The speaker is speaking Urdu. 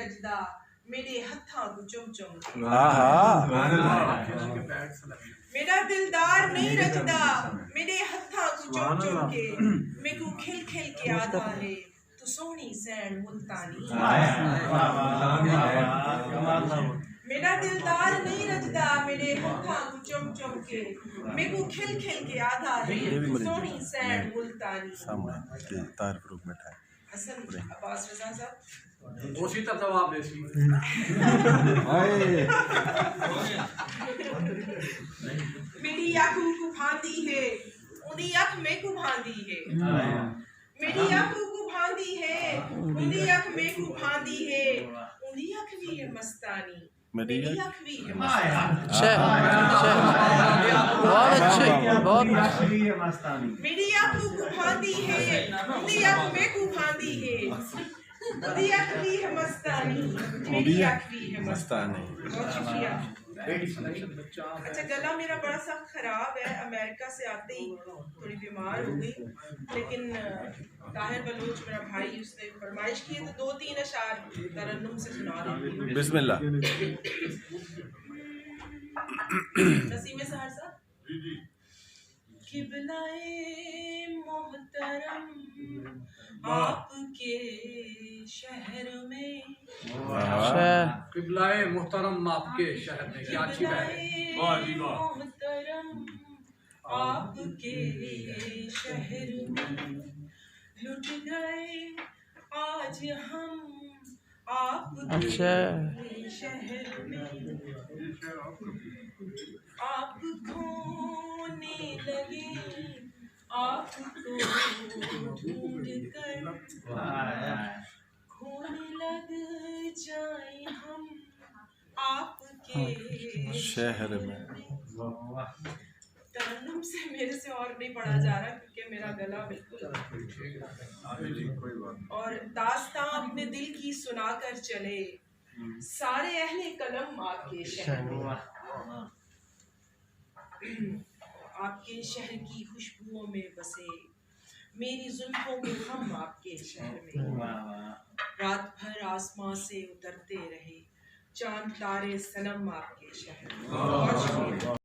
رجدا میرے ہتھاں کو چم چم کے میرا دلدار نہیں رجدا میرے ہتھاں کو چم چم کے میں کو کھل کھل کے آدھا ہے تو سونی سین ملتانی میرا دلدار نہیں رجدا میرے ہتھاں کو چم چم کے میں کو کھل کھل کے آدھا ہے تو سونی سین ملتانی حسن عباس رضا صاحب اسی طرح جواب دے سی میری آنکھوں کو بھاندی ہے انہی آنکھ میں کو بھاندی ہے میری آنکھوں کو بھاندی ہے انہی آنکھ میں کو بھاندی ہے انہی آنکھ بھی ہے مستانی میری آنکھ بھی ہے میری آنکھوں کو بھاندی ہے انہی آنکھ میں کو بھاندی ہے انہی آنکھ بھی ہے مستانی میری آنکھ بھی ہے مستانی بہت شکریہ اچھا گلا میرا بڑا سا خراب ہے امریکہ سے آتے ہی تھوڑی بیمار ہو گئی لیکن طاہر بلوچ میرا بھائی اس نے فرمائش کی ہے تو 2-3 اشعار ترنم سے سنا دیتی ہوں بسم اللہ نسیم سہرسہ قبلۂ محترم آپ کے شہر میں قبلۂ محترم آپ کے شہر میں کیا اچھی بات ہے محترم آپ کے شہر میں لٹ گئے آج ہم آپ کے شہر میں آپ کھونے لگے آپ کو ڈھونڈ کر کھونے لگ جائیں ہم آپ کے شہر میں ترنم سے میرے سے اور نہیں پڑھا جا رہا کیونکہ میرا گلا بالکل اور داستاں اپنے دل کی سنا کر چلے سارے اہل قلم آپ کے شہر میں آپ کے شہر کی خوشبوؤں میں بسے میری زلفوں کے ہم آپ کے شہر میں رات بھر آسمان سے اترتے رہے چاند تارے صنم آپ کے شہر میں